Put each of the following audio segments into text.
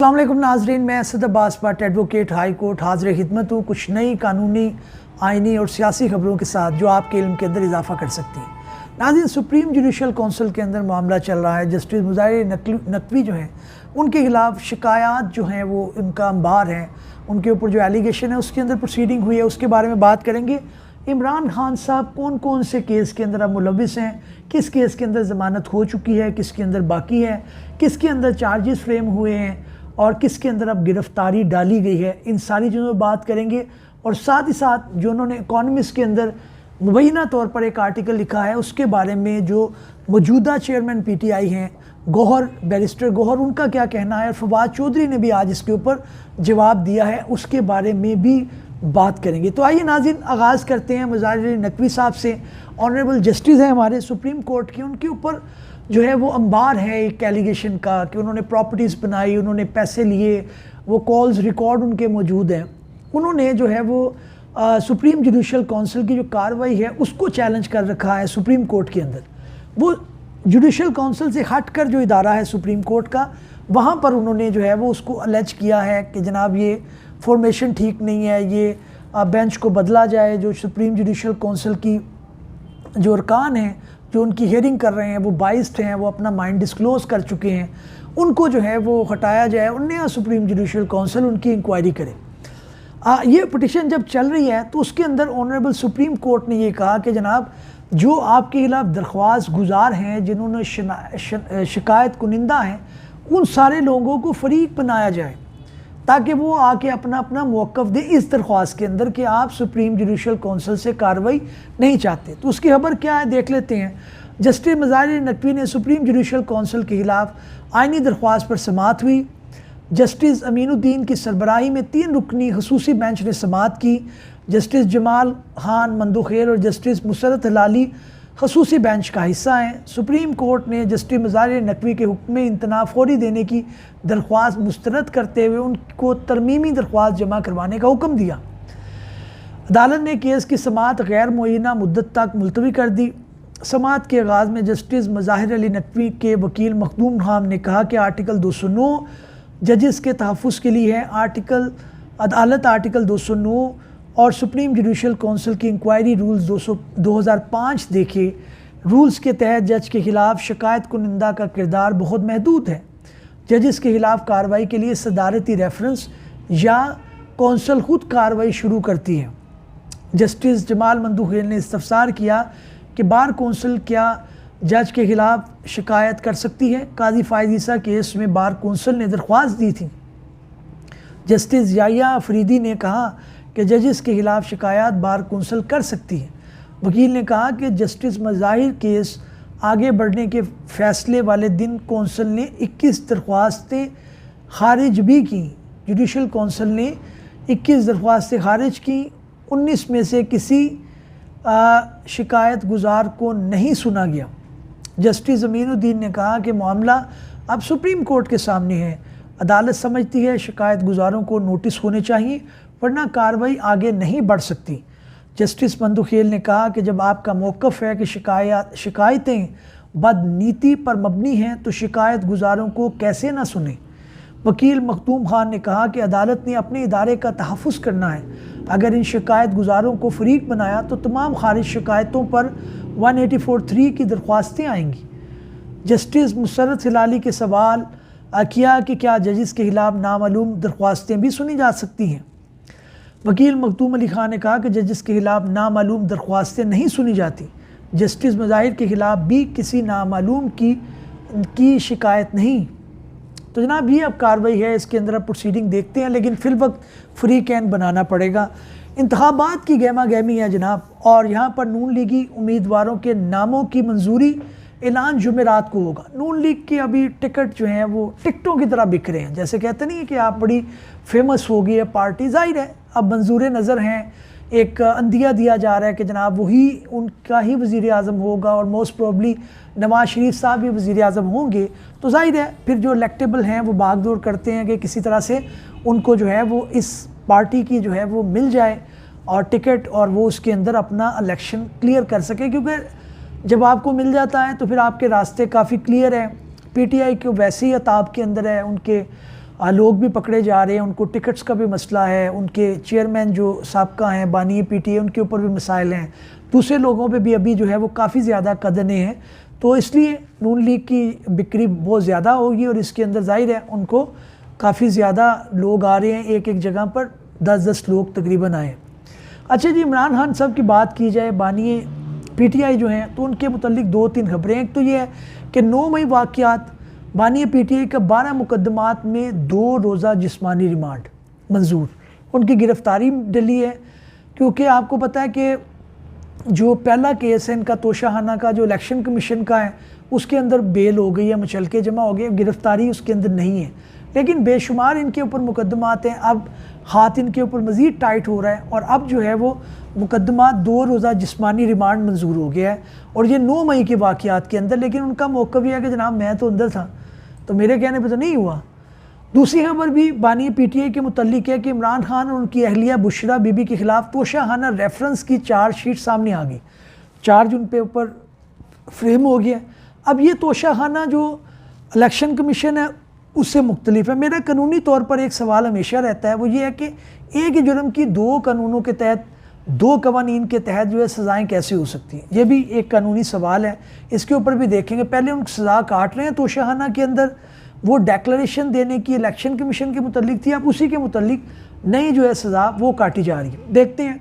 अस्सलाम वालेकुम नाजरीन, मैं Asad Abbas Bhatt advocate high court हाजिर खिदमत हूँ कुछ नई कानूनी, आइनी और सियासी खबरों के साथ जो आपके इल्म के अंदर इजाफा कर सकती हैं। नाज़रीन, सुप्रीम जुडिशल काउंसिल के अंदर मामला चल रहा है। जस्टिस मुज़ाहिर नकवी जो हैं उनके खिलाफ शिकायत जो हैं वो उनका अंबार है, उनके ऊपर जो एलिगेशन है उसके अंदर प्रोसीडिंग हुई है, उसके बारे में बात करेंगे। इमरान खान साहब कौन कौन से केस के अंदर अब मुलविस हैं, किस केस के अंदर ज़मानत हो चुकी है, किसके अंदर बाकी है, किसके अंदर चार्जेस फ्रेम हुए हैं और किसके अंदर अब गिरफ्तारी डाली गई है, इन सारी चीज़ों पर बात करेंगे। और साथ ही साथ जो उन्होंने इकॉनमिस्ट के अंदर मुबैना तौर पर एक आर्टिकल लिखा है उसके बारे में जो मौजूदा चेयरमैन PTI हैं गौहर, बैरिस्टर गौहर, उनका क्या कहना है। फवाद चौधरी ने भी आज इसके ऊपर जवाब दिया है, उसके बारे में भी बात करेंगे। तो आइए नाज़रीन, आगाज़ करते हैं मुज़ाहिर नकवी साहब से। ऑनरेबल जस्टिस हैं हमारे सुप्रीम कोर्ट के, उनके ऊपर जो है वो अंबार है एक एलिगेशन का कि उन्होंने प्रॉपर्टीज़ बनाई, उन्होंने पैसे लिए, वो कॉल्स रिकॉर्ड उनके मौजूद हैं। उन्होंने जो है वो सुप्रीम जुडिशल काउंसिल की जो कार्रवाई है उसको चैलेंज कर रखा है सुप्रीम कोर्ट के अंदर। वो जुडिशल काउंसिल से हटकर जो इदारा है सुप्रीम कोर्ट का, वहाँ पर उन्होंने जो है वो उसको अलेज किया है कि जनाब ये फॉर्मेशन ठीक नहीं है, ये बेंच को बदला जाए। जो सुप्रीम जुडिशल काउंसिल की जो अरकान हैं जो उनकी हियरिंग कर रहे हैं वो बाइस्ड हैं, वो अपना माइंड डिस्क्लोज़ कर चुके हैं, उनको जो है वो हटाया जाए और नया सुप्रीम जुडिशल काउंसिल उनकी इंक्वायरी करे। ये पिटिशन जब चल रही है तो उसके अंदर ऑनरेबल सुप्रीम कोर्ट ने ये कहा कि जनाब जो आपके खिलाफ दरख्वास्त गुजार हैं, जिन्होंने शिकायत कुनिंदा हैं, उन सारे लोगों को फरीक बनाया जाए ताकि वो आके अपना अपना मौक़िफ़ दे इस दरख्वास्त के अंदर कि आप सुप्रीम जुडिशल काउंसिल से कार्रवाई नहीं चाहते। तो उसकी खबर क्या है देख लेते हैं। जस्टिस मुज़ाहिर नकवी ने सुप्रीम जुडिशल काउंसिल के खिलाफ आइनी दरख्वास्त पर समाअत हुई। जस्टिस अमीनुद्दीन की सरबराही में 3 रुकनी खसूसी बेंच ने समाअत की। जस्टिस जमाल खान मंदोखेर और जस्टिस मुसरत हलाली खसूसी बेंच का हिस्सा हैं। सुप्रीम कोर्ट ने जस्टिस मुज़ाहिर नकवी के हुक्म इम्तना फौरी देने की दरख्वास्त मुस्तरद करते हुए उनको तरमीमी दरख्वास्त जमा करवाने का हुक्म दिया। अदालत ने केस की समाअत गैर मुअय्यना मुद्दत तक मुलतवी कर दी। समाअत के आगाज़ में जस्टिस मुज़ाहिर अली नकवी के वकील मखदूम खान ने कहा कि आर्टिकल 209 जजेस के तहफ़्फ़ुज़ के लिए है। अदालत आर्टिकल 209 और सुप्रीम जुडिशल काउंसिल की इंक्वायरी रूल्स 2005 देखे। रूल्स के तहत जज के ख़िलाफ़ शिकायत कुनिंदा का किरदार बहुत महदूद है। जजेस के ख़िलाफ़ कार्रवाई के लिए सदारती रेफरेंस या कौंसल खुद कार्रवाई शुरू करती है। जस्टिस जमाल मंदोखेर ने इस्तफसार किया कि बार कौंसिल क्या जज के ख़िलाफ़ शिकायत कर सकती है। काजी फ़ाइज़ ईसा केस में बार कौंसिल ने दरख्वास्त दी थी। जस्टिस याया अफरीदी ने कहा कि जजेस के ख़िलाफ़ शिकायत बार कौंसिल कर सकती है। वकील ने कहा कि जस्टिस मुज़ाहिर केस आगे बढ़ने के फ़ैसले वाले दिन कौंसिल ने 21 दरख्वास्तें खारिज भी की। जुडिशल काउंसिल ने 21 दरख्वास्तें खारिज की। 19 में से किसी शिकायत गुजार को नहीं सुना गया। जस्टिस अमीनुद्दीन ने कहा कि मामला अब सुप्रीम कोर्ट के सामने है। अदालत समझती है शिकायत गुजारों को नोटिस होने चाहिए वरना कार्रवाई आगे नहीं बढ़ सकती। जस्टिस मंदोखेर ने कहा कि जब आपका मौक़िफ़ है कि शिकायतें बदनीति पर मबनी हैं तो शिकायत गुजारों को कैसे ना सुने। वकील मखदूम खान ने कहा कि अदालत ने अपने इदारे का तहफ़्फ़ुज़ करना है। अगर इन शिकायत गुजारों को फ़रीक बनाया तो तमाम खारिज शिकायतों पर 184(3) की दरख्वास्तें आएंगी। जस्टिस मुसरत हलाली के सवाल किया कि क्या जजेस के ख़िलाफ़ नामालूम दरख्वास्तें भी सुनी जा सकती हैं। वकील मखदूम अली खान ने कहा कि जजेस के ख़िलाफ़ नामालूम दरख्वास्तें नहीं सुनी जाती। जस्टिस मुज़ाहिर के ख़िलाफ़ भी किसी नामालूम की शिकायत नहीं। तो जनाब ये अब कार्रवाई है, इसके अंदर अब प्रोसीडिंग देखते हैं, लेकिन फिल वक्त फ्री कैन बनाना पड़ेगा। इंतखाबात की गहमा गहमी है जनाब, और यहाँ पर नून लीगी उम्मीदवारों के नामों की मंजूरी ऐलान जुमेरात को होगा। नून लीग के अभी टिकट जो हैं वो टिकटों की तरह बिक रहे हैं। जैसे कहते नहीं है कि आप बड़ी फेमस हो गई है पार्टी, ज़ाहिर है अब मंजूर नज़र हैं। एक अंदिया दिया जा रहा है कि जनाब वही उनका ही वज़ीर आज़म होगा और मोस्ट प्रॉब्ली नवाज़ शरीफ साहब भी वज़ीर आज़म होंगे। तो ज़ाहिर है फिर जो इलेक्टेबल हैं वो भाग दौड़ करते हैं कि किसी तरह से उनको जो है वो इस पार्टी की जो है वो मिल जाए और टिकट, और वो उसके अंदर अपना इलेक्शन क्लियर कर सके। क्योंकि जब आपको मिल जाता है तो फिर आपके रास्ते काफ़ी क्लियर हैं। PTI के वैसे ही अताब के अंदर है, उनके लोग भी पकड़े जा रहे हैं, उनको टिकट्स का भी मसला है, उनके चेयरमैन जो साबका हैं बानी पीटीआई उनके ऊपर भी मसाइल हैं, दूसरे लोगों पे भी अभी जो है वो काफ़ी ज़्यादा कदने हैं। तो इसलिए नून लीग की बिक्री बहुत ज़्यादा होगी और इसके अंदर जाहिर है उनको काफ़ी ज़्यादा लोग आ रहे हैं, एक एक जगह पर 10-10 लोग तकरीबन आए। अच्छा जी, इमरान खान साहब की बात की जाए, बानी पीटीआई जो हैं तो उनके मुतल्लिक 2-3 खबरें। एक तो ये है कि 9 मई वाक़यात बानी पीटीआई का 12 मुकदमात में 2 रोज़ा जिस्मानी रिमांड मंजूर, उनकी गिरफ़्तारी डली है। क्योंकि आपको पता है कि जो पहला केस है इनका तोशाखाना का, जो इलेक्शन कमीशन का है, उसके अंदर बेल हो गई है, मुचलके जमा हो गए, गिरफ़्तारी उसके अंदर नहीं है। लेकिन बेशुमार इनके ऊपर मुकदमात हैं, अब हाथ इनके ऊपर मज़ीद टाइट हो रहा है और अब जो है वो मुकदमा 2 रोज़ा जिस्मानी रिमांड मंजूर हो गया है और ये 9 मई के वाक़यात के अंदर। लेकिन उनका मौक़िफ़ यह है कि जनाब मैं तो अंदर था, तो मेरे कहने पर तो नहीं हुआ। दूसरी खबर भी बानी पीटीआई के मुतल्लिक है कि इमरान खान और उनकी अहलिया बुशरा बीबी के ख़िलाफ़ तोशाखाना रेफरेंस की चार्जशीट सामने आ गई, चार्ज उन पे ऊपर फ्रेम हो गया। अब ये तोशाखाना जो इलेक्शन कमीशन है उससे मुख्तलिफ है। मेरा कानूनी तौर पर एक सवाल हमेशा रहता है, वो ये है कि एक ही जुर्म की 2 कानूनों के तहत, 2 कवानीन के तहत जो है सज़ाएँ कैसे हो सकती हैं, ये भी एक कानूनी सवाल है। इसके ऊपर भी देखेंगे। पहले उन सज़ा काट रहे हैं तोशाखाना के अंदर, वो डेक्लेरेशन देने की इलेक्शन कमीशन के मुतल्लिक थी, अब उसी के मुतल्लिक नई जो है सज़ा वो काटी जा रही है। देखते हैं।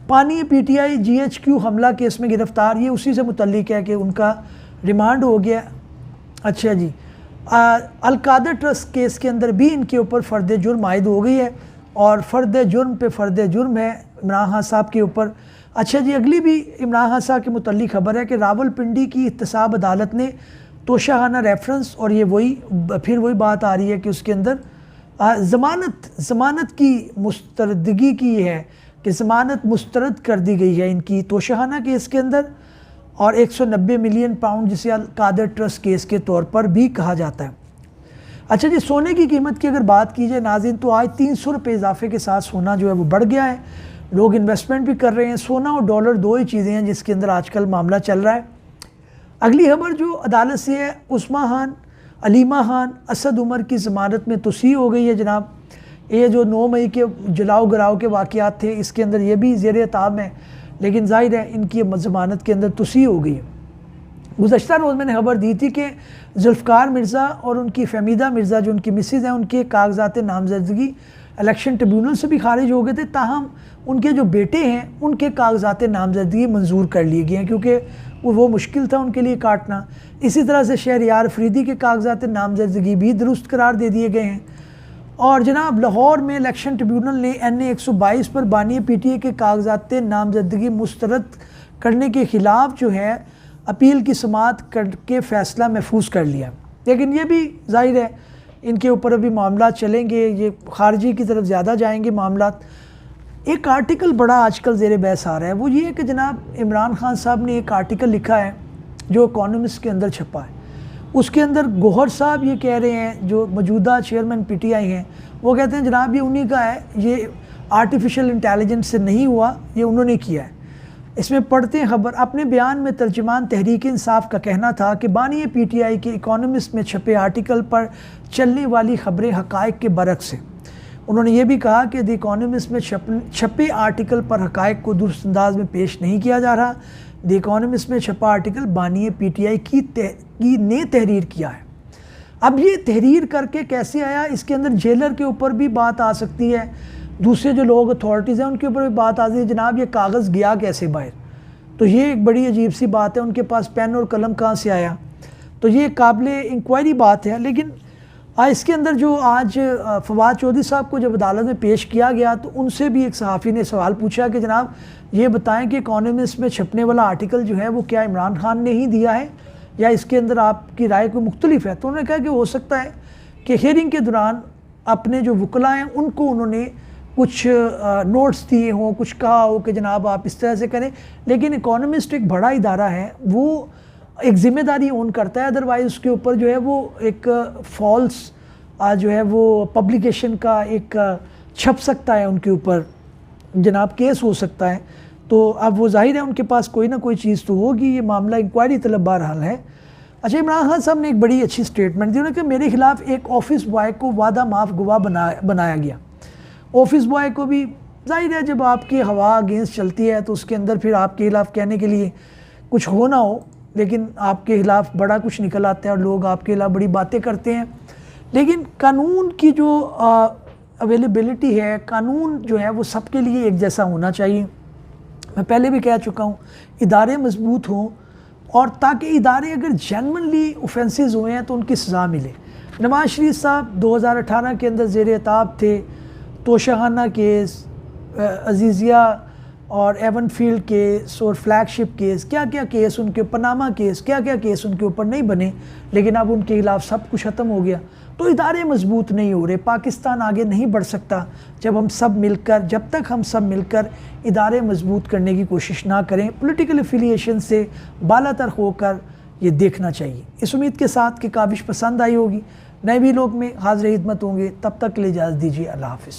बानी पीटीआई GHQ हमला केस में गिरफ़्तार, ये उसी से मुतल्लिक है कि उनका रिमांड हो गया। अच्छा जी, अलकादर ट्रस्ट केस के अंदर भी इनके ऊपर फ़र्द जुर्म आयद हो गई है और फ़र्द जुर्म पे फ़र्द जुर्म है इमरान खान साहब के ऊपर। अच्छा जी, अगली भी इमरान खान साहब के मुतल्लिक खबर है कि रावलपिंडी की इहतसाब अदालत ने तोशाखाना रेफरेंस, और ये फिर वही बात आ रही है कि उसके अंदर ज़मानत की मुस्तरदगी की है कि ज़मानत मुस्तरद कर दी गई है इनकी तोशाखाना केस के अंदर, और 190 मिलियन पाउंड जिसे अलकादर ट्रस्ट केस के तौर पर भी कहा जाता है। अच्छा जी, सोने की कीमत की अगर बात की जाए नाज़रीन, तो आज 300 रुपये इजाफे के साथ सोना जो है वो बढ़ गया है, लोग इन्वेस्टमेंट भी कर रहे हैं। सोना और डॉलर 2 ही चीज़ें हैं जिसके अंदर आजकल मामला चल रहा है। अगली खबर जो अदालत से है, उस्मा खान, अलीमा खान, असद उमर की ज़मानत में तोसी हो गई है जनाब। ये जो 9 मई के जलाओ गिराव के वाक़यात थे इसके अंदर ये भी ज़ेर ताब है, लेकिन जाहिर है इनकी ज़मानत के अंदर तोसी हो गई है। गुज़श्ता रोज़ मैंने खबर दी थी कि जुल्फ़कार मिर्ज़ा और उनकी फ़हमीदा मिर्ज़ा जो उनकी मिसेज़ हैं, उनके कागज़ात नामज़दगी इलेक्शन ट्रिब्यूनल से भी खारिज हो गए थे, ताहम उनके जो बेटे हैं उनके कागज़ात नामज़दगी मंजूर कर लिए गए हैं, क्योंकि वो मुश्किल था उनके लिए काटना। इसी तरह से शहरयार अफरीदी के कागज़ात नामज़दगी भी दुरुस्त करार दे दिए गए हैं। और जनाब लाहौर में इलेक्शन ट्रिब्यूनल ने NA 122 पर बानी पीटीआई के कागज़ात नामज़दगी मुस्तरद करने के ख़िलाफ़ जो है अपील की समाअत करके फ़ैसला महफूज कर लिया। लेकिन ये भी जाहिर है इनके ऊपर अभी मामला चलेंगे, ये खारजी की तरफ ज़्यादा जाएंगे मामला। एक आर्टिकल बड़ा आजकल ज़ेर बहस आ रहा है, वो ये है कि जनाब इमरान खान साहब ने एक आर्टिकल लिखा है जो इकोनॉमिस्ट के अंदर छपा है। उसके अंदर गौहर साहब ये कह रहे हैं, जो मौजूदा चेयरमैन पीटीआई हैं, वो कहते हैं जनाब ये उन्हीं का है, ये आर्टिफिशियल इंटेलिजेंस से नहीं हुआ, ये उन्होंने किया है। इसमें पढ़ते हैं खबर। अपने बयान में तर्जुमान तहरीक इंसाफ का कहना था कि बानी पीटीआई के इकोनॉमिस्ट में छपे आर्टिकल पर चलने वाली खबरें हक़ाइक़ के बरक्स हैं। उन्होंने ये भी कहा कि द इकोनॉमिस्ट में छपे आर्टिकल पर हक़ाइक़ को दुरुस्त अंदाज में पेश नहीं किया जा रहा। द इकोनॉमिस्ट में छपा आर्टिकल बानी पीटीआई ने तहरीर किया है। अब ये तहरीर करके कैसे आया, इसके अंदर जेलर के ऊपर भी बात आ सकती है, दूसरे जो लोग अथॉरिटीज़ हैं उनके ऊपर भी बात आती है, जनाब ये कागज़ गया कैसे बाहर। तो ये एक बड़ी अजीब सी बात है, उनके पास पेन और कलम कहाँ से आया, तो ये काबिल इंक्वायरी बात है। लेकिन इसके अंदर जो आज फवाद चौधरी साहब को जब अदालत में पेश किया गया तो उनसे भी एक सहाफ़ी ने सवाल पूछा कि जनाब ये बताएं कि इकोनॉमिस्ट में छपने वाला आर्टिकल जो है वो क्या इमरान खान ने ही दिया है या इसके अंदर आपकी राय कोई मुख्तलिफ है। तो उन्होंने कहा कि हो सकता है कि हियरिंग के दौरान अपने जो वकला हैं उनको उन्होंने कुछ नोट्स दिए हों, कुछ कहा हो कि जनाब आप इस तरह से करें। लेकिन इकोनॉमिस्ट एक बड़ा इदारा है, वो एक ज़िम्मेदारी ओन करता है, अदरवाइज़ उसके ऊपर जो है वो एक फॉल्स जो है वो पब्लिकेशन का एक छप सकता है, उनके ऊपर जनाब केस हो सकता है। तो अब वो जाहिर है उनके पास कोई ना कोई चीज़ तो होगी, ये मामला इंक्वायरी तलब बहरहाल है। अच्छा, इमरान खान साहब ने एक बड़ी अच्छी स्टेटमेंट दी, उन्होंने कि मेरे खिलाफ एक ऑफिस बॉय को वादा माफ गवाह बनाया गया। ऑफिस बॉय को भी जाहिर है, जब आपकी हवा अगेंस्ट चलती है तो उसके अंदर फिर आपके खिलाफ कहने के लिए कुछ हो ना हो, लेकिन आपके खिलाफ बड़ा कुछ निकल आता है और लोग आपके खिलाफ बड़ी बातें करते हैं। लेकिन कानून की जो अवेलेबिलिटी है, कानून जो है वो सबके लिए एक जैसा होना चाहिए। मैं पहले भी कह चुका हूँ, इदारे मजबूत हों और ताकि इदारे अगर जेन्युइनली ऑफेंसेस हुए हैं तो उनकी सज़ा मिले। नवाज शरीफ साहब 2018 के अंदर ज़ेर एताब थे, तोशाखाना केस, अजीज़िया और एवनफील्ड केस और फ्लैगशिप केस, क्या क्या केस उनके, पनामा केस, क्या क्या केस उनके ऊपर नहीं बने, लेकिन अब उनके खिलाफ सब कुछ ख़त्म हो गया। तो इदारे मजबूत नहीं हो रहे, पाकिस्तान आगे नहीं बढ़ सकता जब हम सब मिलकर, जब तक हम सब मिलकर इदारे मजबूत करने की कोशिश ना करें, पॉलिटिकल एफिलिएशन से बालातर होकर ये देखना चाहिए। इस उम्मीद के साथ कि काबिश पसंद आई होगी, नए भी लोग में हाज़िर खिदमत होंगे। तब तक के लिए इजाज़त दीजिए, अल्लाह हाफ़िज़।